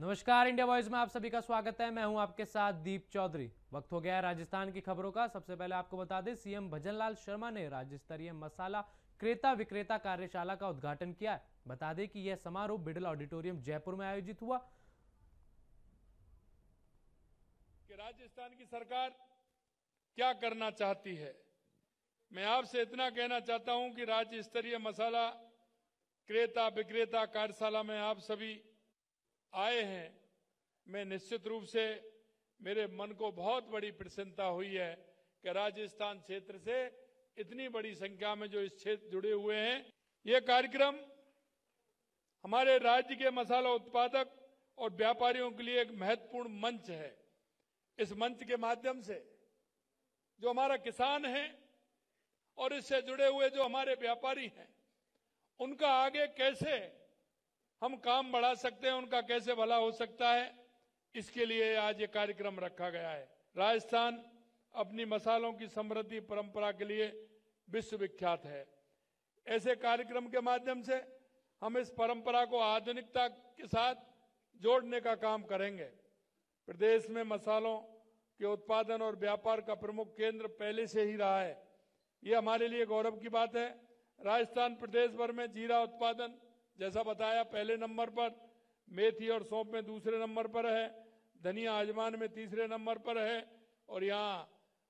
नमस्कार, India voice में आप सभी का स्वागत है। मैं हूं आपके साथ दीप चौधरी। वक्त हो गया है राजस्थान की खबरों का। सबसे पहले आपको बता दें, सीएम भजनलाल शर्मा ने राज्य स्तरीय मसाला क्रेता विक्रेता कार्यशाला का उद्घाटन किया है। बता दें कि यह समारोह बिडल ऑडिटोरियम जयपुर में आयोजित हुआ। कि राजस्थान की सरकार क्या करना चाहती है। मैं आपसे इतना कहना चाहता हूं कि राज्य स्तरीय मसाला क्रेता विक्रेता कार्यशाला में आप सभी आए हैं। मैं निश्चित रूप से मेरे मन को बहुत बड़ी प्रसन्नता हुई है कि राजस्थान क्षेत्र से इतनी बड़ी संख्या में जो इस क्षेत्र जुड़े हुए हैं। यह कार्यक्रम हमारे राज्य के मसाला उत्पादक और व्यापारियों के लिए एक महत्वपूर्ण मंच है। इस मंच के माध्यम से जो हमारा किसान है और इससे जुड़े हुए जो हमारे व्यापारी हैं, उनका आगे कैसे हम काम बढ़ा सकते हैं, उनका कैसे भला हो सकता है, इसके लिए आज ये कार्यक्रम रखा गया है। राजस्थान अपनी मसालों की समृद्धि परंपरा के लिए विश्व विख्यात है। ऐसे कार्यक्रम के माध्यम से हम इस परंपरा को आधुनिकता के साथ जोड़ने का काम करेंगे। प्रदेश में मसालों के उत्पादन और व्यापार का प्रमुख केंद्र पहले से ही रहा है। ये हमारे लिए गौरव की बात है। राजस्थान प्रदेश भर में जीरा उत्पादन जैसा बताया पहले नंबर पर, मेथी और सौंफ में दूसरे नंबर पर है, धनिया अजवाइन में तीसरे नंबर पर है, और यहाँ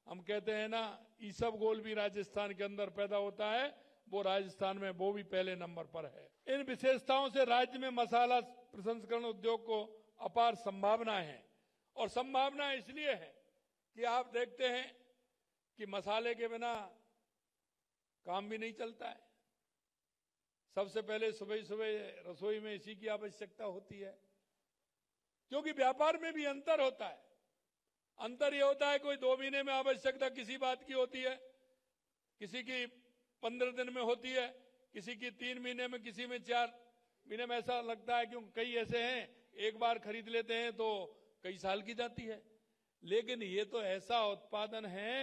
हम कहते हैं ना, ईसबगोल भी राजस्थान के अंदर पैदा होता है, वो राजस्थान में वो भी पहले नंबर पर है। इन विशेषताओं से राज्य में मसाला प्रसंस्करण उद्योग को अपार संभावनाएं हैं। और संभावना इसलिए है कि आप देखते हैं कि मसाले के बिना काम भी नहीं चलता है। सबसे पहले सुबह सुबह रसोई में इसी की आवश्यकता होती है, क्योंकि व्यापार में भी अंतर होता है। अंतर यह होता है, कोई 2 महीने में आवश्यकता किसी बात की होती है, किसी की 15 दिन में होती है, किसी की 3 महीने में, किसी में 4 महीने में। ऐसा लगता है क्योंकि कई ऐसे हैं, एक बार खरीद लेते हैं तो कई साल की जाती है। लेकिन ये तो ऐसा उत्पादन है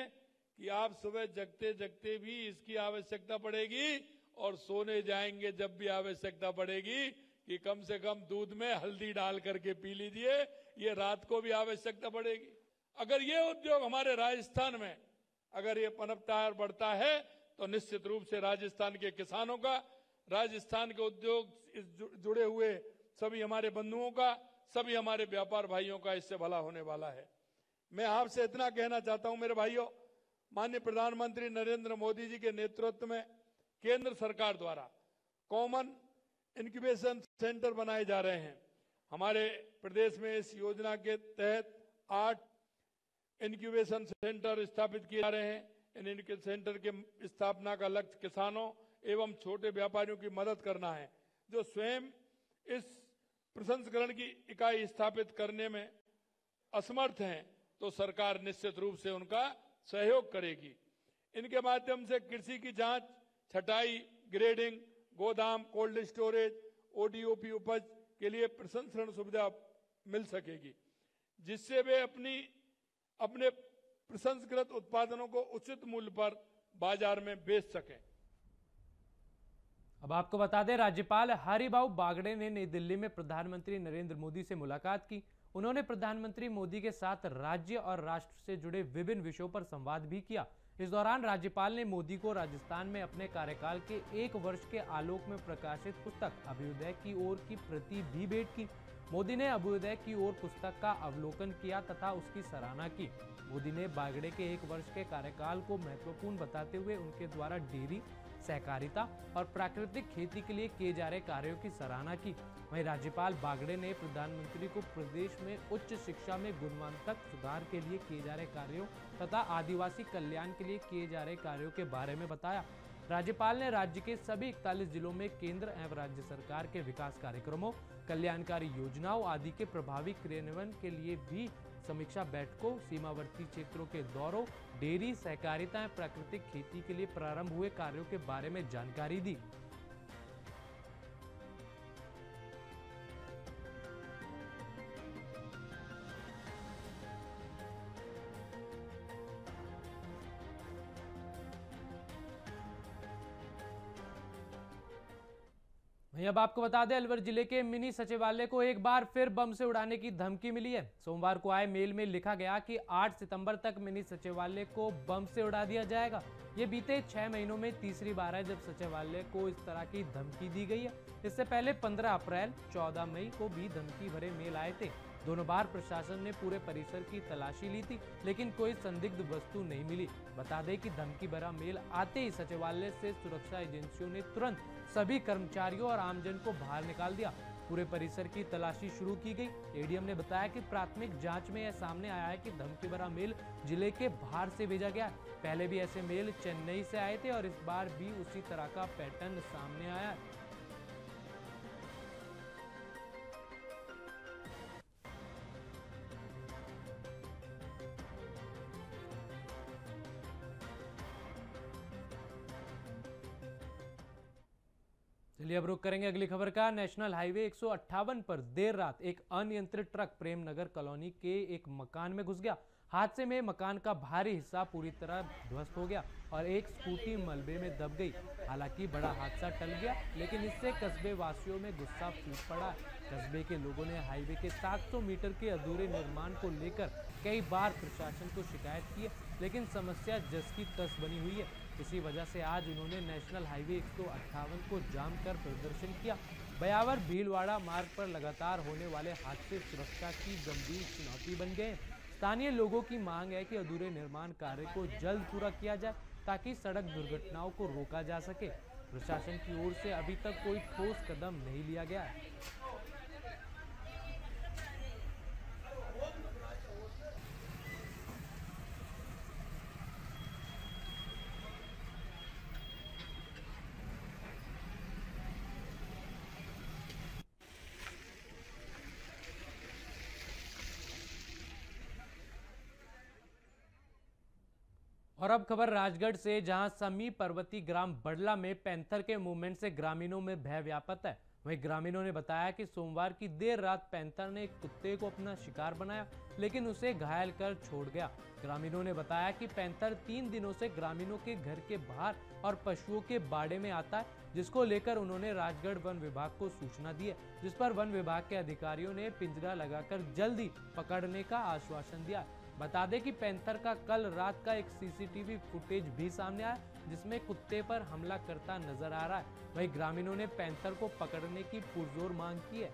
कि आप सुबह जगते जगते भी इसकी आवश्यकता पड़ेगी, और सोने जाएंगे जब भी आवश्यकता पड़ेगी कि कम से कम दूध में हल्दी डाल करके पी लीजिए, ये रात को भी आवश्यकता पड़ेगी। अगर ये उद्योग हमारे राजस्थान में अगर ये पनपता है और बढ़ता है, तो निश्चित रूप से राजस्थान के किसानों का, राजस्थान के उद्योग जुड़े हुए सभी हमारे बंधुओं का, सभी हमारे व्यापार भाइयों का इससे भला होने वाला है। मैं आपसे इतना कहना चाहता हूं मेरे भाइयों, माननीय प्रधानमंत्री नरेंद्र मोदी जी के नेतृत्व में केंद्र सरकार द्वारा कॉमन इंक्यूबेशन सेंटर बनाए जा रहे हैं। हमारे प्रदेश में इस योजना के तहत 8 इंक्यूबेशन सेंटर स्थापित किए जा रहे हैं। इन इंक्यूबेशन सेंटर के स्थापना का लक्ष्य किसानों एवं छोटे व्यापारियों की मदद करना है, जो स्वयं इस प्रसंस्करण की इकाई स्थापित करने में असमर्थ हैं। तो सरकार निश्चित रूप से उनका सहयोग करेगी। इनके माध्यम से कृषि की जांच, छटाई, ग्रेडिंग, गोदाम, कोल्ड स्टोरेज, ओडीओपी उपज के लिए प्रसंस्करण सुविधा मिल सकेगी, जिससे वे अपने प्रसंस्कृत उत्पादनों को उचित मूल्य पर बाजार में बेच सकें। अब आपको बता दें, राज्यपाल हरिभाऊ बागड़े ने नई दिल्ली में प्रधानमंत्री नरेंद्र मोदी से मुलाकात की। उन्होंने प्रधानमंत्री मोदी के साथ राज्य और राष्ट्र से जुड़े विभिन्न विषयों पर संवाद भी किया। इस दौरान राज्यपाल ने मोदी को राजस्थान में अपने कार्यकाल के 1 वर्ष के आलोक में प्रकाशित पुस्तक अभ्युदय की ओर की प्रति भी भेंट की। मोदी ने अभ्युदय की ओर पुस्तक का अवलोकन किया तथा उसकी सराहना की। मोदी ने बागड़े के 1 वर्ष के कार्यकाल को महत्वपूर्ण बताते हुए उनके द्वारा डेयरी, सहकारिता और प्राकृतिक खेती के लिए किए जा रहे कार्यों की सराहना की। वहीं राज्यपाल बागड़े ने प्रधानमंत्री को प्रदेश में उच्च शिक्षा में गुणवत्ता सुधार के लिए किए जा रहे कार्यों तथा आदिवासी कल्याण के लिए किए जा रहे कार्यों के बारे में बताया। राज्यपाल ने राज्य के सभी 41 जिलों में केंद्र एवं राज्य सरकार के विकास कार्यक्रमों, कल्याणकारी योजनाओं आदि के प्रभावी क्रियान्वयन के लिए भी समीक्षा बैठकों, सीमावर्ती क्षेत्रों के दौरों, डेयरी, सहकारिता एवं प्राकृतिक खेती के लिए प्रारंभ हुए कार्यों के बारे में जानकारी दी। वहीं वहीं अब आपको बता दें, अलवर जिले के मिनी सचिवालय को एक बार फिर बम से उड़ाने की धमकी मिली है। सोमवार को आए मेल में लिखा गया कि 8 सितंबर तक मिनी सचिवालय को बम से उड़ा दिया जाएगा। ये बीते 6 महीनों में तीसरी बार है जब सचिवालय को इस तरह की धमकी दी गई है। इससे पहले 15 अप्रैल 14 मई को भी धमकी भरे मेल आए थे। दोनों बार प्रशासन ने पूरे परिसर की तलाशी ली थी, लेकिन कोई संदिग्ध वस्तु नहीं मिली। बता दें कि धमकी भरा मेल आते ही सचिवालय से सुरक्षा एजेंसियों ने तुरंत सभी कर्मचारियों और आमजन को बाहर निकाल दिया। पूरे परिसर की तलाशी शुरू की गई। एडीएम ने बताया कि प्राथमिक जांच में यह सामने आया है कि धमकी भरा मेल जिले के बाहर से भेजा गया है। पहले भी ऐसे मेल चेन्नई से आए थे और इस बार भी उसी तरह का पैटर्न सामने आया है। चलिए अब रुक करेंगे अगली खबर का। नेशनल हाईवे 158 पर देर रात एक अनियंत्रित ट्रक प्रेमनगर कॉलोनी के एक मकान में घुस गया। हादसे में मकान का भारी हिस्सा पूरी तरह ध्वस्त हो गया और एक स्कूटी मलबे में दब गई। हालांकि बड़ा हादसा टल गया, लेकिन इससे कस्बे वासियों में गुस्सा फूट पड़ा। कस्बे के लोगों ने हाईवे के 700 मीटर के अधूरे निर्माण को लेकर कई बार प्रशासन को शिकायत की है, लेकिन समस्या जस की तस बनी हुई है। इसी वजह से आज उन्होंने नेशनल हाईवे 158 को जाम कर प्रदर्शन किया। बयावर भीलवाड़ा मार्ग पर लगातार होने वाले हादसे सुरक्षा की गंभीर चुनौती बन गए। स्थानीय लोगों की मांग है कि अधूरे निर्माण कार्य को जल्द पूरा किया जाए ताकि सड़क दुर्घटनाओं को रोका जा सके। प्रशासन की ओर से अभी तक कोई ठोस कदम नहीं लिया गया है। और अब खबर राजगढ़ से, जहां समीप पर्वतीय ग्राम बडला में पैंथर के मूवमेंट से ग्रामीणों में भय व्याप्त है। वहीं ग्रामीणों ने बताया कि सोमवार की देर रात पैंथर ने एक कुत्ते को अपना शिकार बनाया, लेकिन उसे घायल कर छोड़ गया। ग्रामीणों ने बताया कि पैंथर 3 दिनों से ग्रामीणों के घर के बाहर और पशुओं के बाड़े में आता है, जिसको लेकर उन्होंने राजगढ़ वन विभाग को सूचना दी है, जिस पर वन विभाग के अधिकारियों ने पिंजरा लगाकर जल्दी पकड़ने का आश्वासन दिया। बता दें कि पैंथर का कल रात का एक सीसीटीवी फुटेज भी सामने आया, जिसमें कुत्ते पर हमला करता नजर आ रहा है। वहीं ग्रामीणों ने पैंथर को पकड़ने की पुरजोर मांग की है।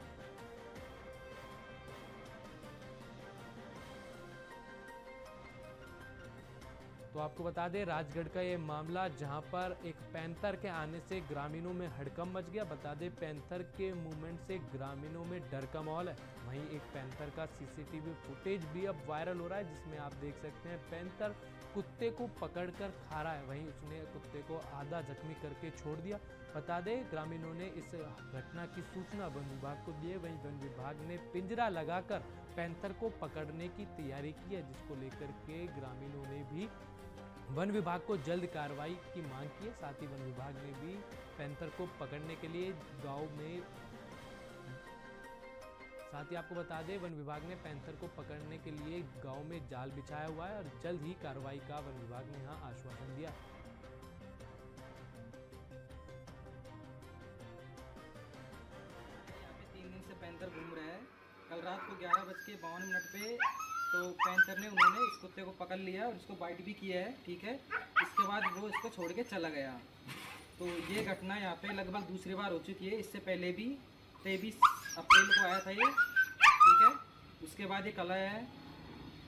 तो आपको बता दें, राजगढ़ का ये मामला, जहां पर एक पैंथर के आने से ग्रामीणों में हड़कंप मच गया। बता दें, पैंथर के मूवमेंट से ग्रामीणों में डर का माहौल है। वहीं एक पैंथर का सीसीटीवी फुटेज भी अब वायरल हो रहा है, जिसमें आप देख सकते हैं पैंथर कुत्ते को पकड़कर खा रहा है। वहीं उसने कुत्ते को आधा जख्मी करके छोड़ दिया। बता दें, ग्रामीणों ने इस घटना की सूचना वन विभाग को दी है। वहीं वन विभाग ने पिंजरा लगाकर पैंथर को पकड़ने की तैयारी की है, जिसको लेकर के ग्रामीणों ने भी वन विभाग को जल्द कार्रवाई की मांग की है। साथ ही वन विभाग ने भी पैंथर को पकड़ने के लिए गांव में, साथ ही आपको बता दें, वन विभाग ने पैंथर को पकड़ने के लिए गांव में जाल बिछाया हुआ है और जल्द ही कार्रवाई का वन विभाग ने यहां आश्वासन दिया। यहाँ पे 3 दिन से पैंथर घूम रहा है। कल रात को 11:52 पे तो पैंथर ने उन्होंने इस कुत्ते को पकड़ लिया और इसको बाइट भी किया है, ठीक है। इसके बाद वो इसको छोड़ के चला गया। तो ये घटना यहाँ पे लगभग दूसरी बार हो चुकी है। इससे पहले भी 23 अप्रैल को आया था ये, ठीक है। उसके बाद ये कल आया है।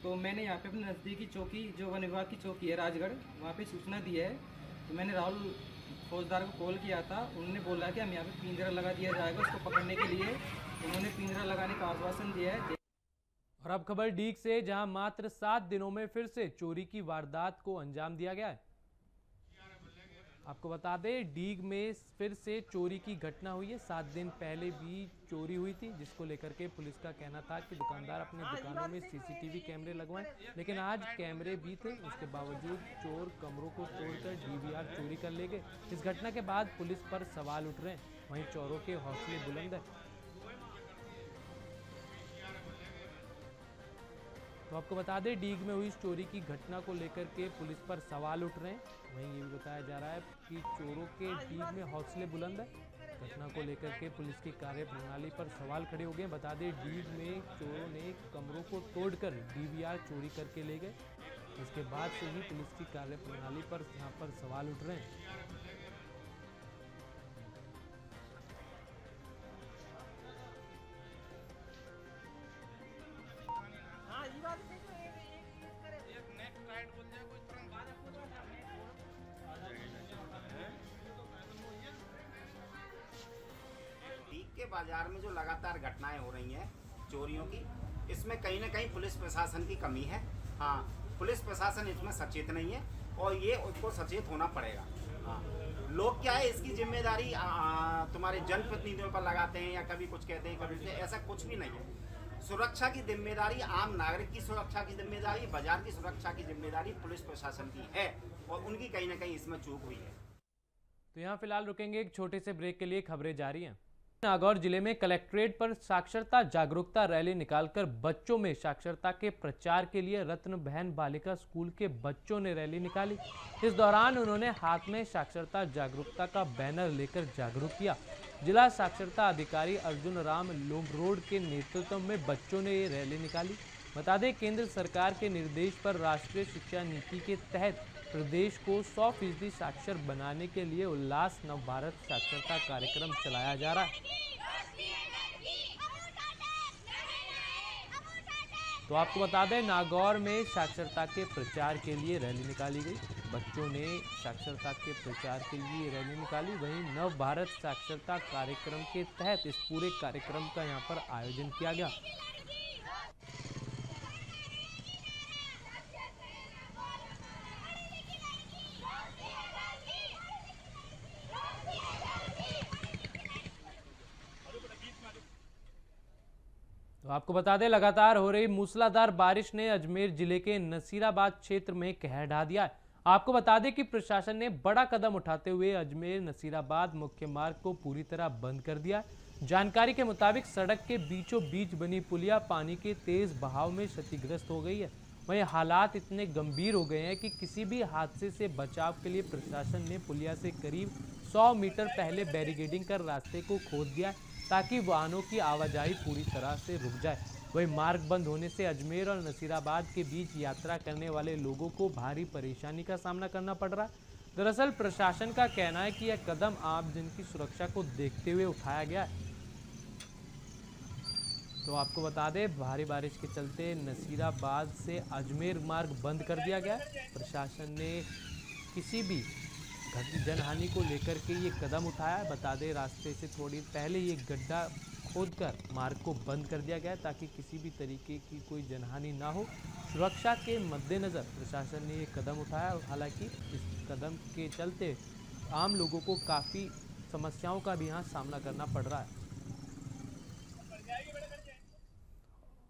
तो मैंने यहाँ पे अपने नज़दीकी चौकी, जो वन विभाग की चौकी है राजगढ़, वहाँ पे सूचना दी है। तो मैंने राहुल फौजदार को कॉल किया था। उन्होंने बोला कि हम यहाँ पे पिंजरा लगा दिया जाएगा उसको पकड़ने के लिए। उन्होंने पिंजरा लगाने का आश्वासन दिया है। और अब खबर डीग से, जहां मात्र 7 दिनों में फिर से चोरी की वारदात को अंजाम दिया गया है। आपको बता दें, डीग में फिर से चोरी की घटना हुई है। 7 दिन पहले भी चोरी हुई थी, जिसको लेकर के पुलिस का कहना था कि दुकानदार अपने दुकानों में सीसीटीवी कैमरे लगवाएं, लेकिन आज कैमरे भी थे, उसके बावजूद चोर कमरों को तोड़कर डीवीआर चोरी कर ले गए। इस घटना के बाद पुलिस पर सवाल उठ रहे हैं। वहीं चोरों के हौसले बुलंद है। तो आपको बता दें, डीग में हुई इस चोरी की घटना को लेकर के पुलिस पर सवाल उठ रहे हैं। वहीं ये भी बताया जा रहा है कि चोरों के डीग में हौसले बुलंद है। घटना को लेकर के पुलिस की कार्यप्रणाली पर सवाल खड़े हो गए। बता दें, डीग में चोरों ने कमरों को तोड़कर डीवीआर चोरी करके ले गए। इसके बाद से ही पुलिस की कार्यप्रणाली पर यहाँ पर सवाल उठ रहे हैं। के बाजार में जो लगातार घटनाएं हो रही हैं चोरियों की, इसमें कहीं ना कहीं पुलिस प्रशासन की कमी है। हाँ, पुलिस प्रशासन इसमें सचेत नहीं है और ये उसको सचेत होना पड़ेगा। हाँ, लोग क्या है, इसकी जिम्मेदारी तुम्हारे जनप्रतिनिधियों पर लगाते हैं या कभी कुछ कहते हैं कभी से, ऐसा कुछ भी नहीं है। सुरक्षा की जिम्मेदारी, आम नागरिक की सुरक्षा की जिम्मेदारी, बाजार की सुरक्षा की जिम्मेदारी पुलिस प्रशासन की है और उनकी कहीं ना कहीं इसमें चूक हुई है। तो यहाँ फिलहाल रुकेंगे, एक छोटे से ब्रेक के लिए खबरें जारी हैं। नागौर जिले में कलेक्ट्रेट पर साक्षरता जागरूकता रैली निकालकर बच्चों में साक्षरता के प्रचार के लिए रत्न बहन बालिका स्कूल के बच्चों ने रैली निकाली। इस दौरान उन्होंने हाथ में साक्षरता जागरूकता का बैनर लेकर जागरूक किया। जिला साक्षरता अधिकारी अर्जुन राम लोमरोड के नेतृत्व में बच्चों ने ये रैली निकाली। बता दें, केंद्र सरकार के निर्देश पर राष्ट्रीय शिक्षा नीति के तहत प्रदेश को 100% साक्षर बनाने के लिए उल्लास नव भारत साक्षरता कार्यक्रम चलाया जा रहा है। तो आपको बता दें, नागौर में साक्षरता के प्रचार के लिए रैली निकाली गई। बच्चों ने साक्षरता के प्रचार के लिए रैली निकाली। वहीं नव भारत साक्षरता कार्यक्रम के तहत इस पूरे कार्यक्रम का यहाँ पर आयोजन किया गया। तो आपको बता दें, लगातार हो रही मूसलाधार बारिश ने अजमेर जिले के नसीराबाद क्षेत्र में कहर ढा दिया है। आपको बता दें कि प्रशासन ने बड़ा कदम उठाते हुए अजमेर नसीराबाद मुख्य मार्ग को पूरी तरह बंद कर दिया। जानकारी के मुताबिक सड़क के बीचों बीच बनी पुलिया पानी के तेज बहाव में क्षतिग्रस्त हो गई है। वहीं हालात इतने गंभीर हो गए हैं कि किसी भी हादसे से बचाव के लिए प्रशासन ने पुलिया से करीब 100 मीटर पहले बैरिकेडिंग कर रास्ते को खोद दिया ताकि वाहनों की आवाजाही पूरी तरह से रुक जाए। वहीं मार्ग बंद होने से अजमेर और नसीराबाद के बीच यात्रा करने वाले लोगों को भारी परेशानी का सामना करना पड़ रहा है। दरअसल प्रशासन का कहना है कि यह कदम आम जन की सुरक्षा को देखते हुए उठाया गया है। तो आपको बता दें, भारी बारिश के चलते नसीराबाद से अजमेर मार्ग बंद कर दिया गया। प्रशासन ने किसी भी जनहानि को लेकर के ये कदम उठाया। बता दें, रास्ते से थोड़ी पहले ये गड्ढा खोदकर मार्ग को बंद कर दिया गया ताकि किसी भी तरीके की कोई जनहानि ना हो। सुरक्षा के मद्देनज़र प्रशासन ने ये कदम उठाया। हालांकि इस कदम के चलते आम लोगों को काफ़ी समस्याओं का भी यहाँ सामना करना पड़ रहा है।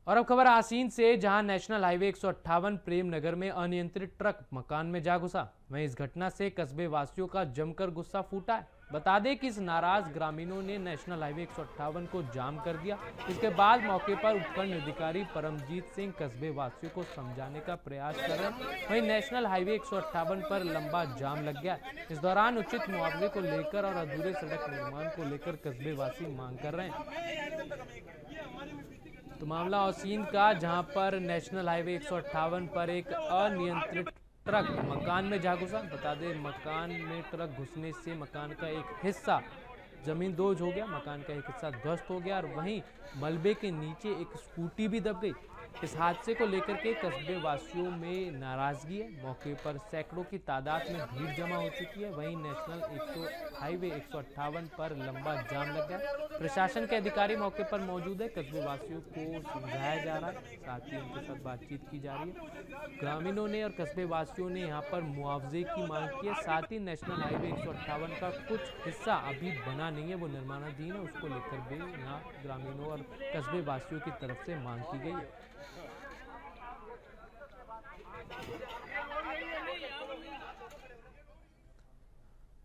और अब खबर आसीन से, जहां नेशनल हाईवे 158 प्रेम नगर में अनियंत्रित ट्रक मकान में जा घुसा। वहीं इस घटना से कस्बे वासियों का जमकर गुस्सा फूटा है। बता दें कि इस नाराज ग्रामीणों ने नेशनल हाईवे 158 को जाम कर दिया। इसके बाद मौके पर उपखंड अधिकारी परमजीत सिंह कस्बे वासियों को समझाने का प्रयास कर रहे हैं। वहीं नेशनल हाईवे 158 पर लंबा जाम लग गया। इस दौरान उचित मुआवजे को लेकर और अधूरे सड़क निर्माण को लेकर कस्बे वासी मांग कर रहे हैं। तो मामला औसीन का, जहां पर नेशनल हाईवे 158 पर एक अनियंत्रित ट्रक मकान में जा घुसा। बता दें, मकान में ट्रक घुसने से मकान का एक हिस्सा जमीन दोज हो गया, मकान का एक हिस्सा ध्वस्त हो गया और वहीं मलबे के नीचे एक स्कूटी भी दब गई। इस हादसे को लेकर के कस्बे वासियों में नाराजगी है। मौके पर सैकड़ों की तादाद में भीड़ जमा हो चुकी है। वहीं नेशनल हाईवे 158 पर लंबा जाम लग गया। प्रशासन के अधिकारी मौके पर मौजूद है। कस्बे वासियों को समझाया जा रहा है, साथ ही उनके साथ बातचीत की जा रही है। ग्रामीणों ने और कस्बे वासियों ने यहाँ पर मुआवजे की मांग की है। साथ ही नेशनल हाईवे 158 का कुछ हिस्सा अभी बना नहीं है, वो निर्माणाधीन है, उसको लेकर भी यहाँ ग्रामीणों और कस्बे वासियों की तरफ से मांग की गई है।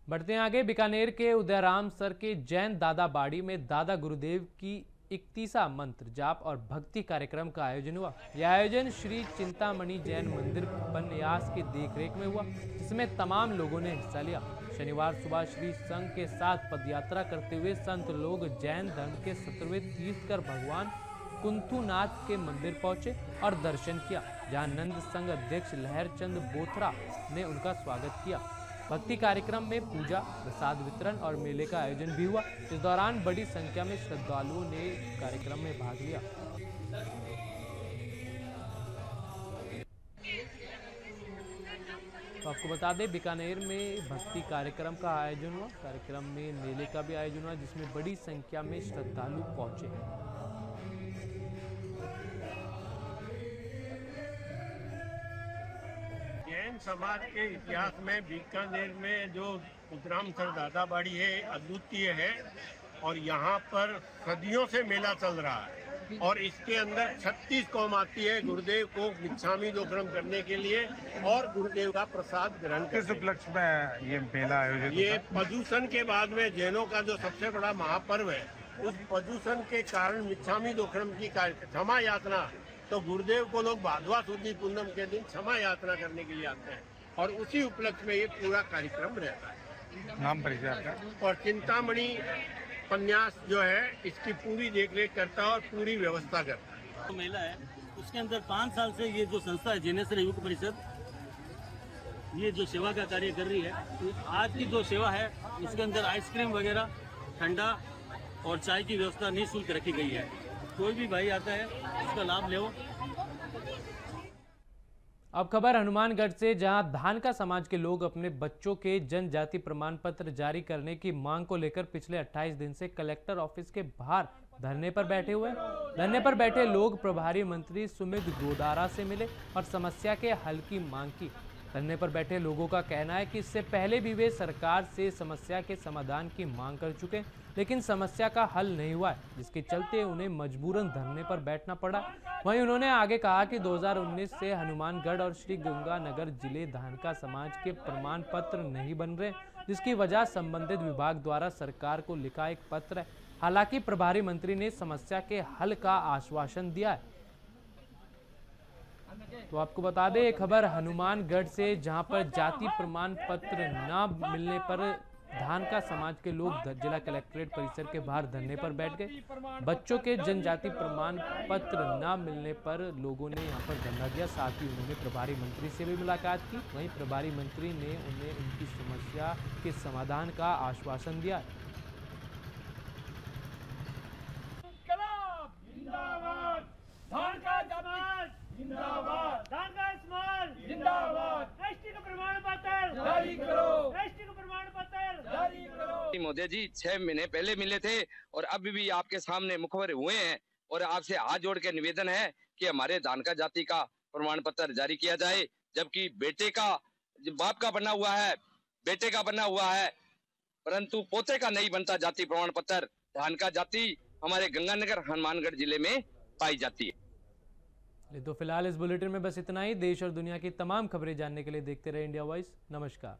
बढ़ते हैं आगे। बीकानेर के उदयराम सर के जैन दादा बाड़ी में दादा गुरुदेव की 31वां मंत्र जाप और भक्ति कार्यक्रम का आयोजन हुआ। यह आयोजन श्री चिंतामणि जैन मंदिर पन्यास की देखरेख में हुआ, जिसमें तमाम लोगों ने हिस्सा लिया। शनिवार सुबह श्री संघ के साथ पदयात्रा करते हुए संत लोग जैन धर्म के 17वें तीर्थकर भगवान कुंथुनाथ के मंदिर पहुंचे और दर्शन किया, जहां नंद संघ अध्यक्ष लहरचंद बोथरा ने उनका स्वागत किया। भक्ति कार्यक्रम में पूजा, प्रसाद वितरण और मेले का आयोजन भी हुआ। इस दौरान बड़ी संख्या में श्रद्धालुओं ने कार्यक्रम में भाग लिया। तो आपको बता दें, बीकानेर में भक्ति कार्यक्रम का आयोजन हुआ। कार्यक्रम में मेले का भी आयोजन हुआ, जिसमें बड़ी संख्या में श्रद्धालु पहुंचे। जैन समाज के इतिहास में बीकानेर में जो उतराम दादाबाड़ी है अद्वितीय है और यहाँ पर सदियों से मेला चल रहा है और इसके अंदर 36 कौम आती है गुरुदेव को भिक्षामी दोक्रम करने के लिए और गुरुदेव का प्रसाद ग्रहण करने। किस उपलक्ष्य में ये मेला आयोजित होता है? ये प्रदूषण के बाद में जैनों का जो सबसे बड़ा महापर्व है, उस प्रदूषण के कारण भिक्षामी दोक्रम की क्षमा यात्रा, तो गुरुदेव को लोग भादवा सुदी पूनम के दिन क्षमा यात्रा करने के लिए आते हैं और उसी उपलक्ष्य में ये पूरा कार्यक्रम रहता है। नाम परिचय आपका? और चिंतामणि पन्यास जो है इसकी पूरी देखरेख करता है और पूरी व्यवस्था करता है। तो मेला है, उसके अंदर 5 साल से ये जो संस्था है जैनेश्वर युवक परिषद, ये जो सेवा का कार्य कर रही है, तो आज की जो सेवा है उसके अंदर आइसक्रीम वगैरह, ठंडा और चाय की व्यवस्था निःशुल्क रखी गई है। कोई भी भाई आता है उसका लाभ ले। अब खबर हनुमानगढ़ से, जहां धानका समाज के लोग अपने बच्चों के जनजाति प्रमाण पत्र जारी करने की मांग को लेकर पिछले 28 दिन से कलेक्टर ऑफिस के बाहर धरने पर बैठे हुए हैं। धरने पर बैठे लोग प्रभारी मंत्री सुमित गोदारा से मिले और समस्या के हल की मांग की। धरने पर बैठे लोगों का कहना है कि इससे पहले भी वे सरकार से समस्या के समाधान की मांग कर चुके, लेकिन समस्या का हल नहीं हुआ है, जिसके चलते उन्हें मजबूरन धरने पर बैठना पड़ा। वहीं उन्होंने आगे कहा कि 2019 से हनुमानगढ़ और श्री गंगानगर जिले धानका समाज के प्रमाण पत्र नहीं बन रहे, जिसकी वजह संबंधित विभाग द्वारा सरकार को लिखा एक पत्र है। हालांकि प्रभारी मंत्री ने समस्या के हल का आश्वासन दिया है। तो आपको बता दें, खबर हनुमानगढ़ से, जहां पर जाति प्रमाण पत्र न मिलने पर धानका समाज के लोग जिला कलेक्ट्रेट परिसर के बाहर धरने पर बैठ गए। बच्चों के जनजाति प्रमाण पत्र न मिलने पर लोगों ने यहां पर धरना दिया। साथ ही उन्होंने प्रभारी मंत्री से भी मुलाकात की। वहीं प्रभारी मंत्री ने उन्हें उनकी समस्या के समाधान का आश्वासन दिया। मोदी जी 6 महीने पहले मिले थे और अभी भी आपके सामने मुखबिर हुए हैं और आपसे हाथ जोड़ के निवेदन है कि हमारे धानका जाति का प्रमाण पत्र जारी किया जाए, जबकि बेटे का बाप का बना हुआ है, बेटे का बना हुआ है, परंतु पोते का नहीं बनता जाति प्रमाण पत्र। धानका जाति हमारे गंगानगर हनुमानगढ़ जिले में पाई जाती है। तो फिलहाल इस बुलेटिन में बस इतना ही। देश और दुनिया की तमाम खबरें जानने के लिए देखते रहे इंडिया वॉइस। नमस्कार।